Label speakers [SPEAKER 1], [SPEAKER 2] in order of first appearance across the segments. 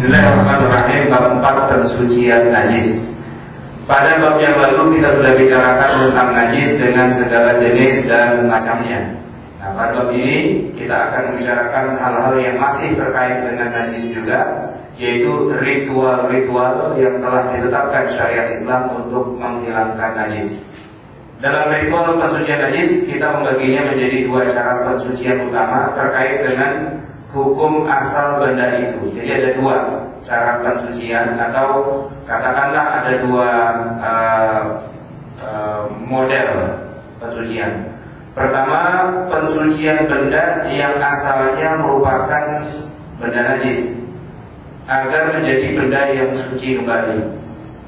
[SPEAKER 1] Bismillahirrahmanirrahim. Bab 4 pensucian najis. Pada bab yang lalu kita sudah bicarakan tentang najis dengan segala jenis dan macamnya. Nah, pada bab ini kita akan membicarakan hal-hal yang masih terkait dengan najis juga, yaitu ritual-ritual yang telah ditetapkan syariat Islam untuk menghilangkan najis. Dalam ritual pensucian najis, kita membaginya menjadi dua cara pensucian utama terkait dengan hukum asal benda itu. Jadi ada dua cara pensucian, atau katakanlah ada dua model pensucian. Pertama, pensucian benda yang asalnya merupakan benda najis agar menjadi benda yang suci kembali.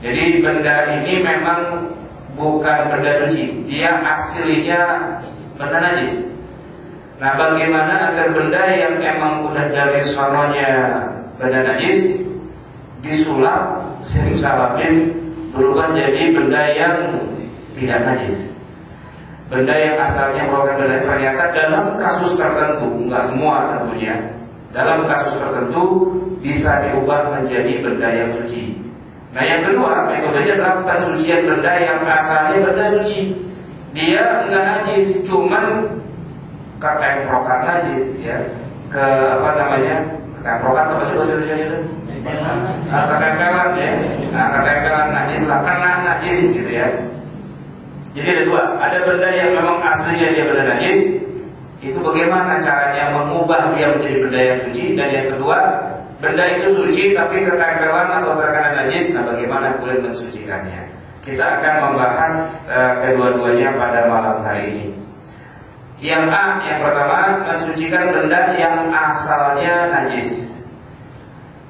[SPEAKER 1] Jadi benda ini memang bukan benda suci, dia aslinya benda najis. Nah, bagaimana agar benda yang emang udah dari sononya benda najis disulap, simsalabim, berubah jadi benda yang tidak najis, benda yang asalnya merupakan benda, ternyata dalam kasus tertentu, enggak semua tentunya, dalam kasus tertentu bisa diubah menjadi benda yang suci. Nah, yang kedua metodenya adalah pensucian benda yang asalnya benda suci, dia enggak najis, cuman ketemprokan najis, ya, ketemprokan apa sih bahasa Indonesia itu? Ketempelan, ya. Nah, ketempelan najis lah, kena najis gitu ya. Jadi ada dua, ada benda yang memang aslinya dia benda najis, itu bagaimana caranya mengubah dia menjadi benda yang suci. Dan yang kedua, benda itu suci tapi ketempelan atau terkena najis, nah bagaimana boleh mensucikannya. Kita akan membahas kedua-duanya pada malam hari ini. Yang A, yang pertama, mensucikan benda yang asalnya najis.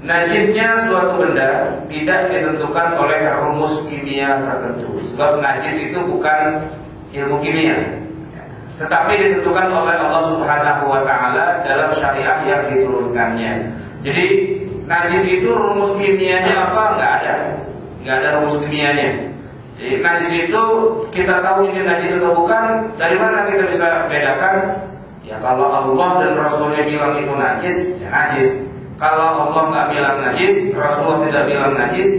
[SPEAKER 1] Najisnya suatu benda tidak ditentukan oleh rumus kimia tertentu. Sebab najis itu bukan ilmu kimia, tetapi ditentukan oleh Allah Subhanahu wa Ta'ala dalam syariat yang diturunkannya. Jadi najis itu rumus kimianya apa? Nggak ada rumus kimianya. Jadi najis itu kita tahu ini najis atau bukan, dari mana kita bisa bedakan? Ya kalau Allah dan Rasulnya bilang itu najis, ya najis. Kalau Allah nggak bilang najis, Rasulullah tidak bilang najis,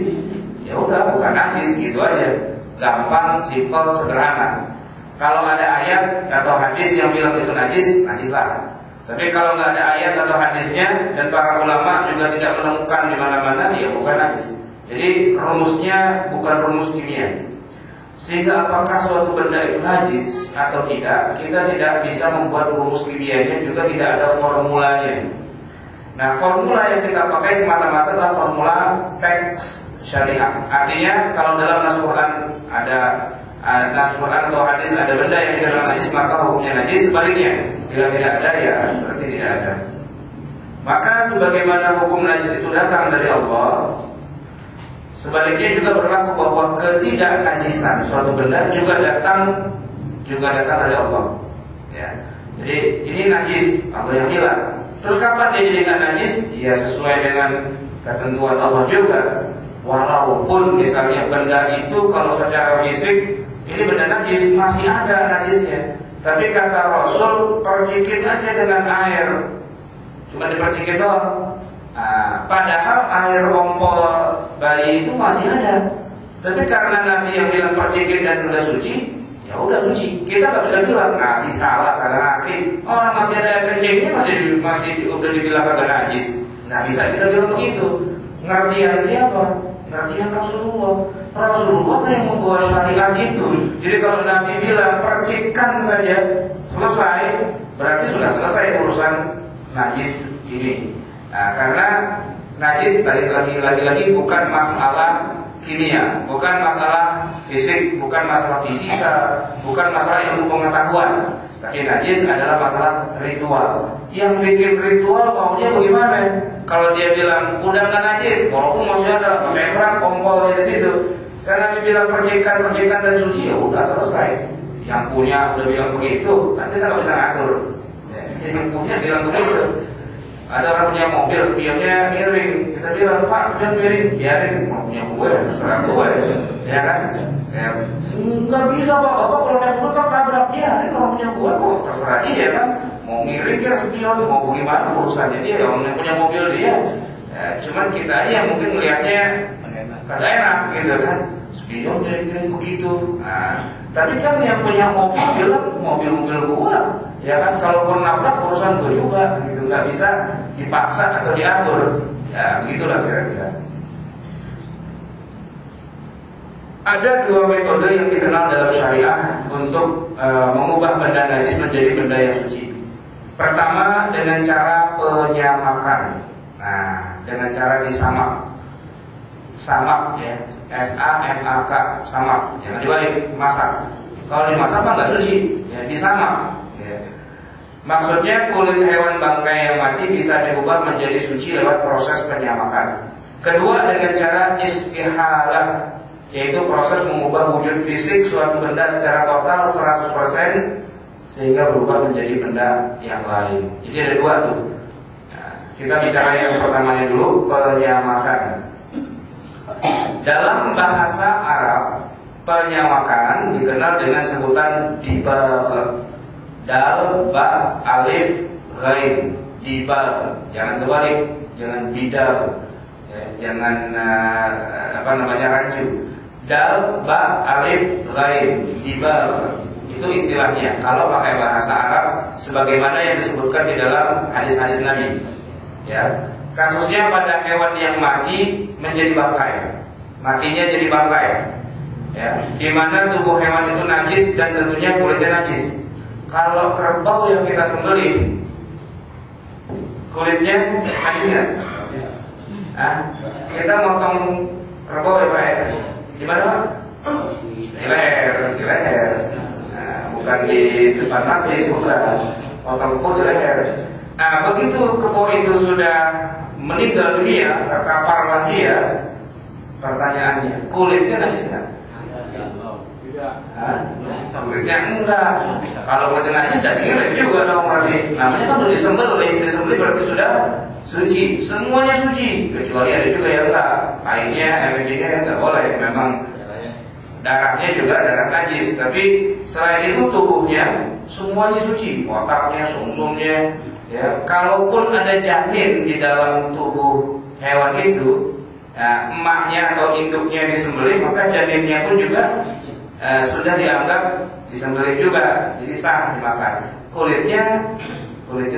[SPEAKER 1] ya udah bukan najis, gitu aja. Gampang, simpel, sederhana. Kalau ada ayat atau hadis yang bilang itu najis, najis lah. Tapi kalau nggak ada ayat atau hadisnya dan para ulama juga tidak menemukan di mana-mana, ya bukan najis. Jadi rumusnya bukan rumus kimia. Sehingga apakah suatu benda itu najis atau tidak, kita tidak bisa membuat rumus kimianya, juga tidak ada formulanya. Nah, formula yang kita pakai semata-mata adalah formula teks syariat. Artinya kalau dalam nas Quran ada nas Quran atau hadis ada benda yang tidak najis, maka hukumnya najis. Sebaliknya, bila tidak ada, ya berarti tidak ada. Maka sebagaimana hukum najis itu datang dari Allah, sebaliknya juga berlaku bahwa ketidaknajisan suatu benda juga datang dari Allah. Ya. Jadi ini najis, Allah yang bilang. Terus kapan dia jadi nggak najis? Ya sesuai dengan ketentuan Allah juga. Walaupun misalnya benda itu kalau secara fisik ini benda najis, masih ada najisnya, tapi kata Rasul percikin aja dengan air, cuma dipercikin doang. Nah, padahal air kompor bayi itu masih ada. Tapi karena Nabi yang bilang percikin dan udah suci, ya udah suci. Kita nggak bisa bilang Nabi salah karena Nabi orang masih ada air kencingnya masih udah dibilang kagak najis. Nggak bisa kita bilang begitu. Ngertian siapa? Ngertian Rasulullah. Rasulullah yang membawa syariat itu. Jadi kalau Nabi bilang percikan saja selesai, berarti sudah selesai urusan najis ini. Nah, karena najis lagi-lagi bukan masalah kimia, bukan masalah fisik, bukan masalah fisika, bukan masalah ilmu pengetahuan. Tapi najis adalah masalah ritual. Yang bikin ritual maunya bagaimana? Kalau dia bilang udah nggak najis, walaupun masih ada membrana kompor di situ, karena dia bilang percikan dan suci, ya udah selesai. Yang punya udah bilang begitu, kan kita nggak bisa ngatur. Yang punya bilang begitu. Ada orang punya mobil, spionnya miring, kita bilang Pak, spion miring, biarin, mau punya gue, serang gue, ya kan? Ya, nggak bisa Bapak kalau naik motor tabrak dia, ini orang punya gue, terserah dia kan, mau miring dia spion, mau bagaimana urusannya dia, yang punya mobil dia. Cuman kita yang mungkin melihatnya kagak enak gitu kan, spion kira-kira begitu. Tapi kan yang punya mobil bilang mobil gua, ya kan, kalaupun nabrak urusan gua juga, gitu, nggak bisa dipaksa atau diatur. Ya begitulah kira-kira. Ada dua metode yang dikenal dalam syariah untuk mengubah benda najis menjadi benda yang suci. Pertama dengan cara penyamakan. Nah, dengan cara disamak. Samak ya, S-A-M-A-K, samak. Jangan dibalik, masak. Kalau dimasak mah nggak suci, ya disamak. Ya. Maksudnya kulit hewan bangkai yang mati bisa diubah menjadi suci lewat proses penyamakan. Kedua dengan cara istihalah, yaitu proses mengubah wujud fisik suatu benda secara total 100% sehingga berubah menjadi benda yang lain. Jadi ada dua tuh. Nah, kita bicara yang pertamanya dulu, penyamakan. Dalam bahasa Arab, penyamakan dikenal dengan sebutan dibagh. Dal, ba, alif, ghain. Dibagh. Jangan kebalik, jangan bidal, ya, jangan rancu. Dal, ba, alif, ghain. Dibagh. Itu istilahnya kalau pakai bahasa Arab sebagaimana yang disebutkan di dalam hadis-hadis Nabi. Ya, kasusnya pada hewan yang mati menjadi bangkai, matinya jadi bangkai. Ya, di mana tubuh hewan itu najis dan tentunya kulitnya najis. Kalau kerbau yang kita sembelih, kulitnya najis nggak? Kita motong kerbau ya Pak ya? Di mana Pak? Di leher. Bukan di depan masjid, bukan. Potong kebo di leher. Nah, begitu kebo itu sudah meninggal dunia, terkaparlah dia. Pertanyaannya, kulitnya najis nggak? Kulitnya enggak. Kalau kulitnya najis, dagingnya najis juga dong berarti. Namanya kan udah disembelih berarti sudah suci. Semuanya suci, kecuali ada juga yang enggak. Kainnya, energinya enggak boleh. Memang darahnya juga darah najis. Tapi selain itu tubuhnya semuanya suci, otaknya, sumsumnya. Ya, kalaupun ada janin di dalam tubuh hewan itu, nah, emaknya atau induknya disembelih, maka janinnya pun juga sudah dianggap disembelih juga, jadi sah dimakan. Kulitnya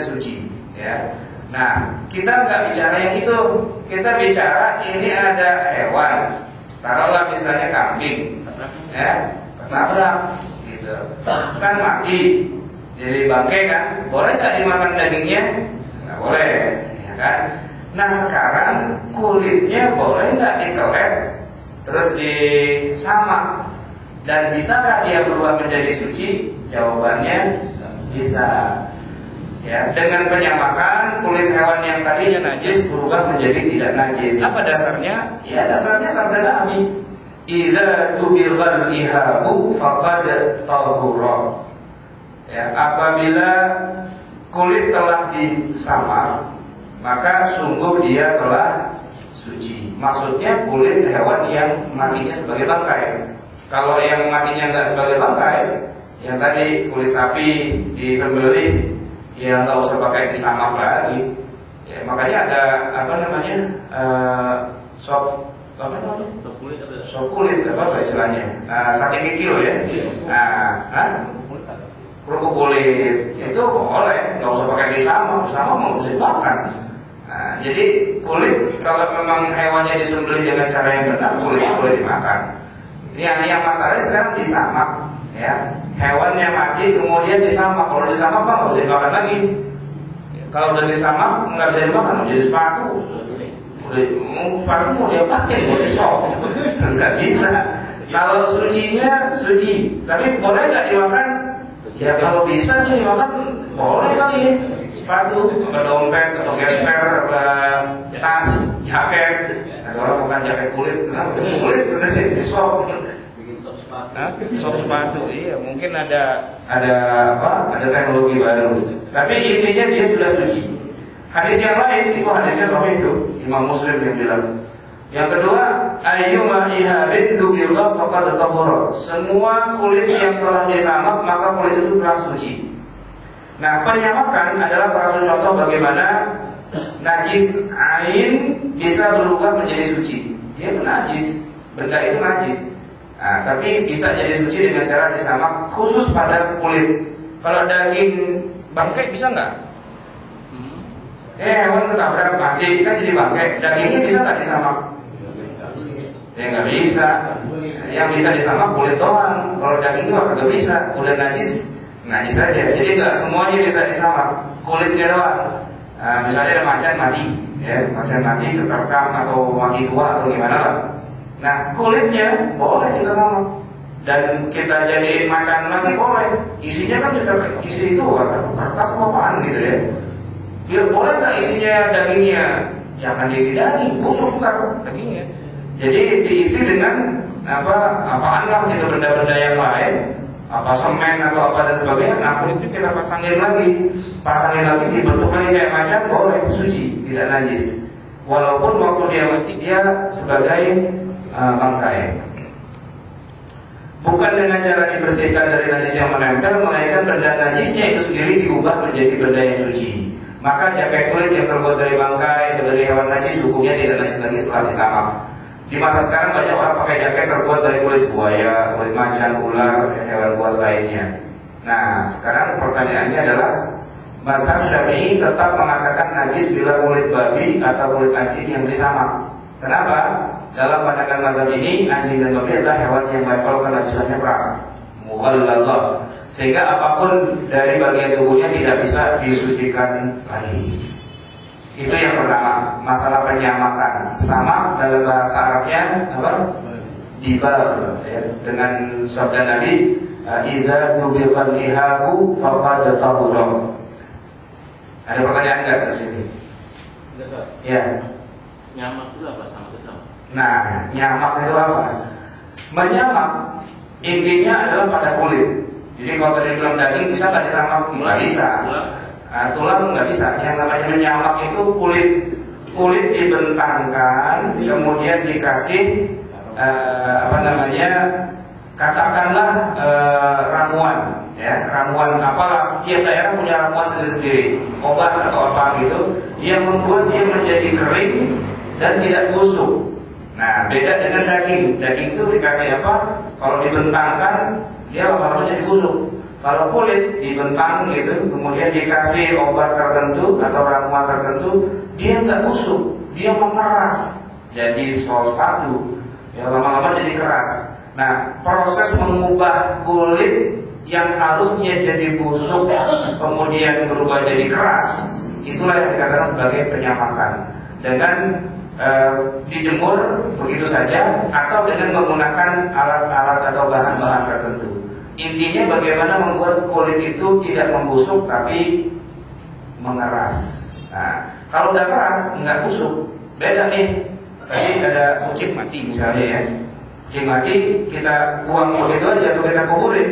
[SPEAKER 1] suci. Ya. Nah, kita nggak bicara yang itu, kita bicara ini ada hewan, taruhlah misalnya kambing, ya, ketabrak, gitu, kan mati. Jadi bangkai kan, boleh nggak dimakan dagingnya? Nggak boleh, ya kan? Nah sekarang kulitnya boleh nggak dikelet, terus disamak, dan bisakah dia berubah menjadi suci? Jawabannya bisa. Ya, dengan penyamakan kulit hewan yang tadinya najis berubah menjadi tidak najis. Apa dasarnya? Ya dasarnya sabda Nabi, "Idza tubighal ihabu faqad tahura." Ya, apabila kulit telah disamak, maka sungguh dia telah suci. Maksudnya kulit hewan yang matinya sebagai bangkai. Kalau yang matinya nggak sebagai bangkai, yang tadi kulit sapi disembelih, ya nggak usah pakai disamak lagi. Ya, makanya ada sop kulit apa istilahnya? Sate kikil ya. Kerupuk kulit itu boleh, nggak usah pakai disamak mau bisa dimakan. Nah, jadi kulit kalau memang hewannya disembelih dengan cara yang benar, kulitnya boleh dimakan. Ini yang masalahnya sekarang disamak, ya. Hewannya mati kemudian disamak. Kalau disamak nggak bisa dimakan lagi. Kalau udah disamak nggak bisa dimakan, jadi sepatu. Sepatu mau dia pakai, mau disok, nggak bisa. Kalau sucinya suci, tapi boleh nggak dimakan? Ya kalau bisa sih dimakan boleh kali. Sepatu, dompet, atau gesper, tas, jaket. Ada orang bukan jaket kulit, kulit sudah disok. Sop sepatu, iya mungkin ada teknologi baru. Tapi intinya dia sudah suci. Hadis yang lain itu hadisnya sahih itu, Imam Muslim yang bilang. Yang kedua, ayyuma ihabin dubillah faqad tahura. Semua kulit yang telah disamak maka kulit itu telah suci. Nah, penyamakan adalah salah satu contoh bagaimana najis ain bisa berubah menjadi suci. Dia itu najis, benda itu najis. Nah, tapi bisa jadi suci dengan cara disamak khusus pada kulit. Kalau daging bangkai bisa nggak? Hewan ketabrak mati kan jadi bangkai, dagingnya bisa nggak disamak? Ya nggak bisa. Yang bisa disamak kulit doang. Kalau dagingnya nggak bisa, kulit najis saja. Jadi nggak semuanya bisa disamak, kulitnya doang. Misalnya ada macan mati, ya macan mati terkam atau mati tua atau gimana lah. Nah kulitnya boleh kita samak dan kita jadiin macan lagi boleh. Isinya kan kita isi itu kertas apaan gitu ya. Biar boleh nggak isinya dagingnya? Jangan diisi daging, busuk kan dagingnya. Jadi diisi dengan apaan lah gitu, benda-benda yang lain, apa semen atau apa dan sebagainya. Nah kulitnya kita pasangin lagi dibentuk lagi kayak macam boleh suci, tidak najis. Walaupun waktu dia mati dia sebagai bangkai. Bukan dengan cara dibersihkan dari najis yang menempel, melainkan benda najisnya itu sendiri diubah menjadi benda yang suci. Maka jaket kulit yang terbuat dari bangkai dari hewan najis hukumnya tidak najis lagi setelah disamak. Di masa sekarang banyak orang pakai jaket terbuat dari kulit buaya, kulit macan, ular, hewan buas lainnya. Nah, sekarang pertanyaannya adalah mazhab Syafi'i tetap mengatakan najis bila kulit babi atau kulit anjing yang disamak. Kenapa? Dalam pandangan mazhab ini anjing dan babi adalah hewan yang level kenajisannya berat, mughalladhah, sehingga apapun dari bagian tubuhnya tidak bisa disucikan lagi. Itu yang pertama, masalah penyamakan. Sama dalam bahasa Arabnya apa? Dibal, ya, dengan sabda Nabi, "Idza nubiqal ihabu faqad tahura." Ada pertanyaan enggak di sini?
[SPEAKER 2] Enggak.
[SPEAKER 1] Ya.
[SPEAKER 2] Nyamak itu apa sama kita?
[SPEAKER 1] Nah, nyamak itu apa? Menyamak intinya adalah pada kulit. Jadi kalau tadi bilang daging bisa nggak disamak? Nggak bisa. Tulang nggak bisa. Yang namanya menyamak itu kulit dibentangkan, kemudian dikasih katakanlah ramuan, ya ramuan apalah. Tiap daerah punya ramuan sendiri-sendiri, obat atau apa gitu, yang membuat dia menjadi kering dan tidak busuk. Nah, beda dengan daging. Daging itu dikasih apa? Kalau dibentangkan, dia lama-lama jadi busuk. Kalau kulit dibentang gitu, kemudian dikasih obat tertentu atau ramuan tertentu, dia nggak busuk, dia mengeras, jadi sol sepatu, ya lama-lama jadi keras. Nah, proses mengubah kulit yang harusnya jadi busuk, kemudian berubah jadi keras, itulah yang dikatakan sebagai penyamakan. Dengan dijemur begitu saja, atau dengan menggunakan alat-alat atau bahan-bahan tertentu. Intinya bagaimana membuat kulit itu tidak membusuk tapi mengeras. Nah, kalau udah keras nggak busuk, beda nih. Tadi ada kucing mati misalnya ya, kucing mati kita buang begitu aja atau kita kuburin,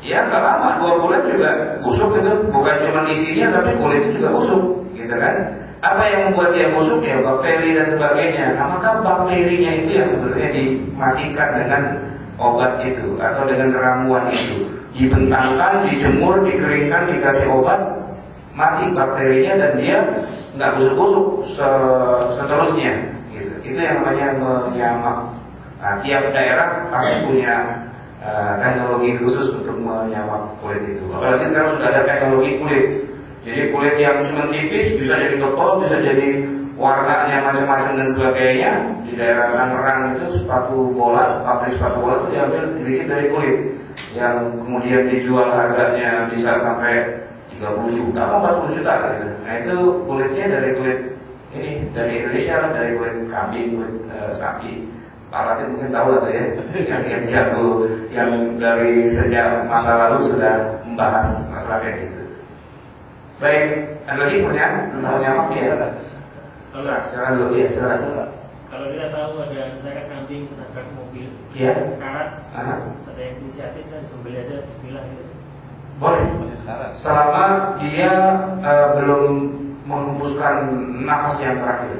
[SPEAKER 1] ya nggak lama 2 bulan juga busuk itu. Bukan cuma isinya tapi kulitnya juga busuk, gitu kan? Apa yang membuat dia busuk? Ya bakteri dan sebagainya. Nah, maka bakterinya itu yang sebenarnya dimatikan dengan obat itu atau dengan ramuan itu. Dibentangkan, dijemur, dikeringkan, dikasih obat, mati bakterinya dan dia nggak busuk-busuk seterusnya. Gitu. Itu yang namanya menyamak. Nah, tiap daerah pasti punya teknologi khusus untuk menyamak kulit itu. Apalagi sekarang sudah ada teknologi kulit. Jadi kulit yang cuma tipis bisa jadi tebal, bisa jadi warnanya macam-macam dan sebagainya. Di daerah Tangerang itu sepatu bola, pabrik sepatu bola itu diambil dibikin dari kulit, yang kemudian dijual harganya bisa sampai 30 juta atau 40 juta gitu. Nah itu kulitnya dari kulit ini dari Indonesia lah, dari kulit kambing, kulit sapi. Pak Latif mungkin tahu atau ya, yang jago, yang dari sejak masa lalu sudah membahas masalah kayak gitu. Baik, ada lagi pertanyaan tentang nyamak ya? Silakan dulu ya, silakan.
[SPEAKER 3] Kalau kita tahu ada misalkan kambing ketabrak mobil,
[SPEAKER 1] ya,
[SPEAKER 3] sekarat, ada yang inisiatif dan disembelih aja, Bismillah gitu.
[SPEAKER 1] Boleh, selama dia belum menghembuskan nafas yang terakhir.